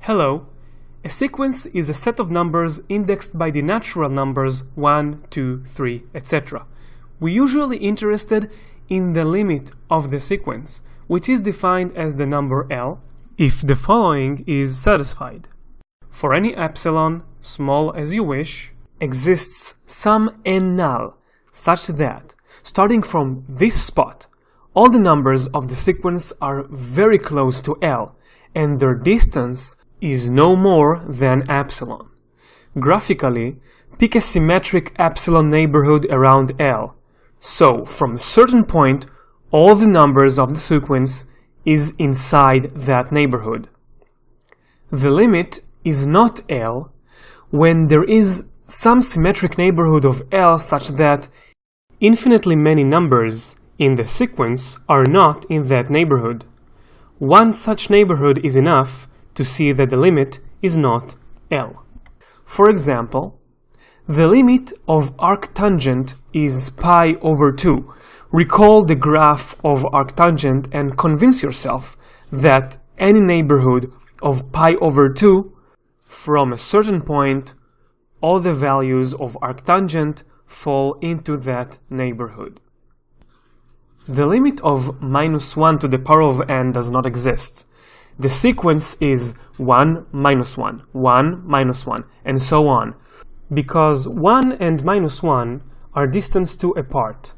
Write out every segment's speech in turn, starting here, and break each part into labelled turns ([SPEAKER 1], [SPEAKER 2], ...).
[SPEAKER 1] Hello. A sequence is a set of numbers indexed by the natural numbers 1, 2, 3, etc. We're usually interested in the limit of the sequence, which is defined as the number L, if the following is satisfied. For any epsilon, small as you wish, exists some n null, such that, starting from this spot, all the numbers of the sequence are very close to L, and their distance is no more than epsilon. Graphically, pick a symmetric epsilon neighborhood around L. So, from a certain point, all the numbers of the sequence is inside that neighborhood. The limit is not L when there is some symmetric neighborhood of L such that infinitely many numbers in the sequence are not in that neighborhood. One such neighborhood is enough to see that the limit is not L. For example, the limit of arctangent is pi over 2. Recall the graph of arctangent and convince yourself that any neighborhood of pi over 2, from a certain point, all the values of arctangent fall into that neighborhood. The limit of minus 1 to the power of n does not exist. The sequence is 1 minus 1, 1 minus 1, and so on, because 1 and minus 1 are distance 2 apart.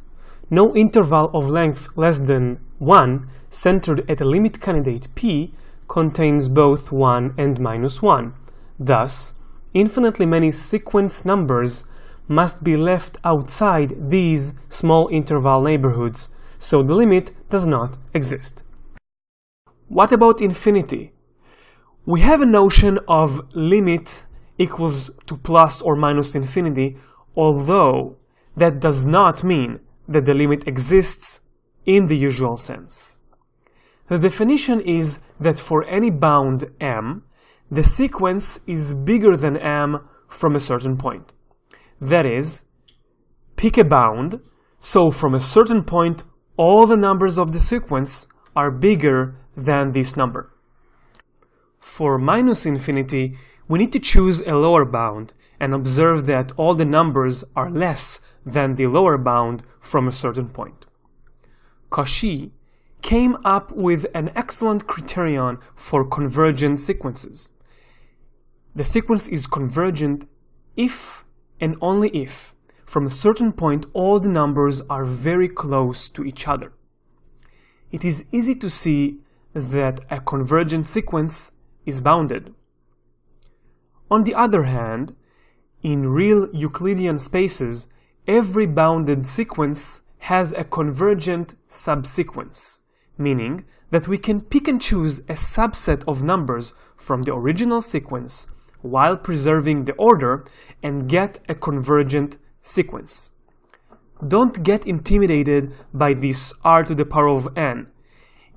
[SPEAKER 1] No interval of length less than 1 centered at a limit candidate p contains both 1 and minus 1. Thus, infinitely many sequence numbers must be left outside these small interval neighborhoods, so the limit does not exist. What about infinity? We have a notion of limit equals to plus or minus infinity, although that does not mean that the limit exists in the usual sense. The definition is that for any bound m, the sequence is bigger than m from a certain point. That is, pick a bound, so from a certain point all the numbers of the sequence are bigger than this number. For minus infinity, we need to choose a lower bound and observe that all the numbers are less than the lower bound from a certain point. Cauchy came up with an excellent criterion for convergent sequences. The sequence is convergent if and only if, from a certain point, all the numbers are very close to each other. It is easy to see that a convergent sequence is bounded. On the other hand, in real Euclidean spaces, every bounded sequence has a convergent subsequence, meaning that we can pick and choose a subset of numbers from the original sequence while preserving the order and get a convergent sequence. Don't get intimidated by this r to the power of n.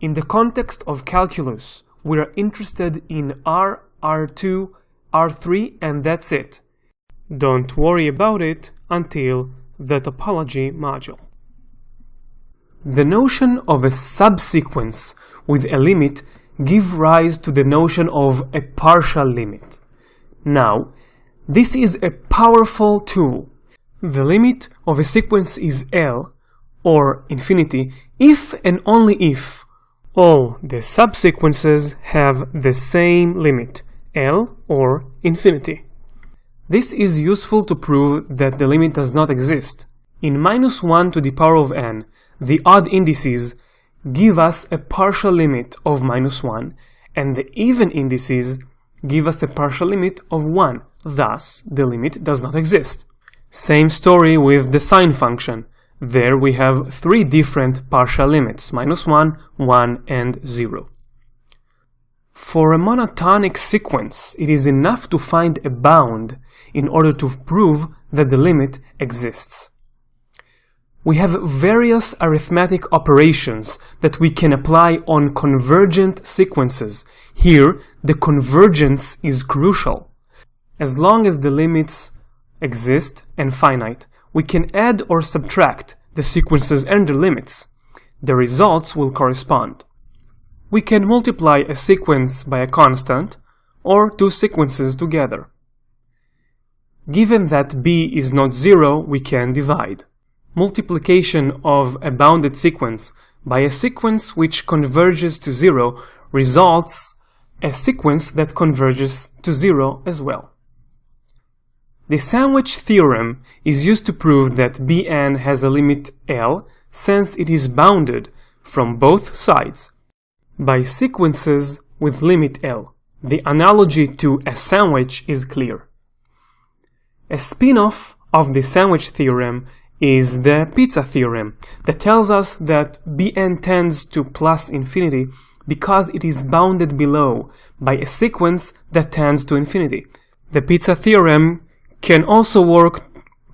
[SPEAKER 1] In the context of calculus, we are interested in r, r2, r3, and that's it. Don't worry about it until the topology module. The notion of a subsequence with a limit gives rise to the notion of a partial limit. Now, this is a powerful tool. The limit of a sequence is L, or infinity, if and only if all the subsequences have the same limit, L or infinity. This is useful to prove that the limit does not exist. In minus 1 to the power of n, the odd indices give us a partial limit of minus 1, and the even indices give us a partial limit of 1. Thus, the limit does not exist. Same story with the sine function. There we have three different partial limits, minus 1, 1, and 0. For a monotonic sequence, it is enough to find a bound in order to prove that the limit exists. We have various arithmetic operations that we can apply on convergent sequences. Here, the convergence is crucial. As long as the limits exist and finite, we can add or subtract the sequences and their limits. The results will correspond. We can multiply a sequence by a constant, or two sequences together. Given that b is not 0, we can divide. Multiplication of a bounded sequence by a sequence which converges to 0 results a sequence that converges to 0 as well. The sandwich theorem is used to prove that Bn has a limit L since it is bounded from both sides by sequences with limit L. The analogy to a sandwich is clear. A spin-off of the sandwich theorem is the pizza theorem that tells us that Bn tends to plus infinity because it is bounded below by a sequence that tends to infinity. The pizza theorem can also work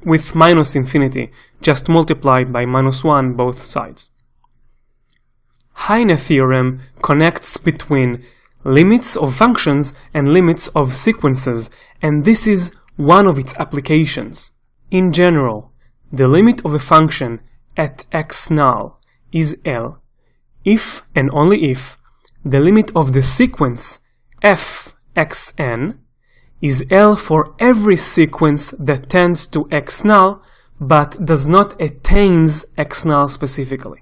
[SPEAKER 1] with minus infinity, just multiplied by -1 both sides. Heine theorem connects between limits of functions and limits of sequences, and this is one of its applications. In general, the limit of a function at x null is L if and only if the limit of the sequence f xn is L for every sequence that tends to x null but does not attains x null specifically.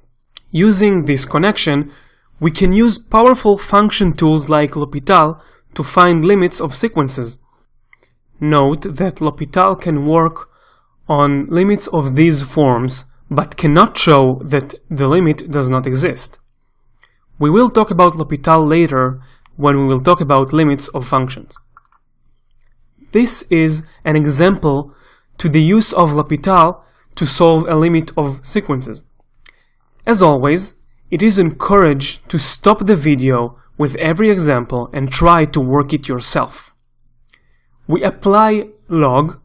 [SPEAKER 1] Using this connection, we can use powerful function tools like L'Hopital to find limits of sequences. Note that L'Hopital can work on limits of these forms, but cannot show that the limit does not exist. We will talk about L'Hopital later when we will talk about limits of functions. This is an example to the use of L'Hopital to solve a limit of sequences. As always, it is encouraged to stop the video with every example and try to work it yourself. We apply log,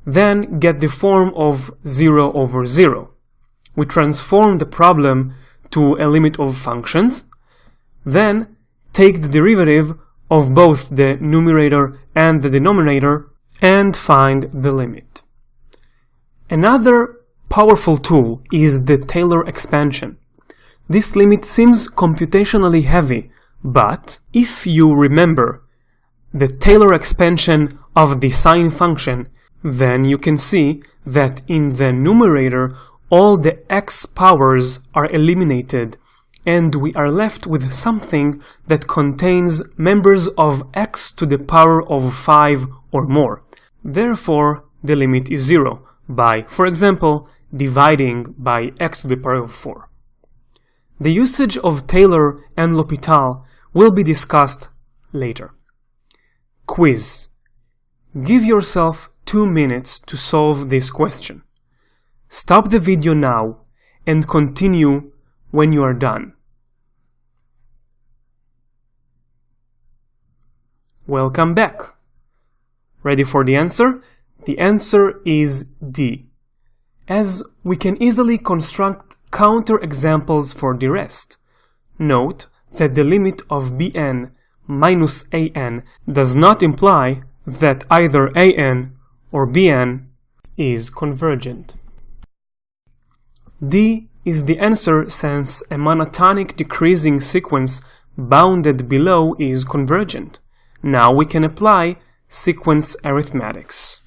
[SPEAKER 1] then get the form of 0 over 0. We transform the problem to a limit of functions, then take the derivative of both the numerator and the denominator and find the limit. Another powerful tool is the Taylor expansion. This limit seems computationally heavy, but if you remember the Taylor expansion of the sine function, then you can see that in the numerator all the x powers are eliminated and we are left with something that contains members of x to the power of 5 or more. Therefore, the limit is 0 by, for example, dividing by x to the power of 4. The usage of Taylor and L'Hopital will be discussed later. Quiz. Give yourself 2 minutes to solve this question. Stop the video now and continue when you are done. Welcome back. Ready for the answer? The answer is D, as we can easily construct counterexamples for the rest. Note that the limit of Bn minus An does not imply that either An or Bn is convergent. D is the answer since a monotonic decreasing sequence bounded below is convergent. Now we can apply sequence arithmetics.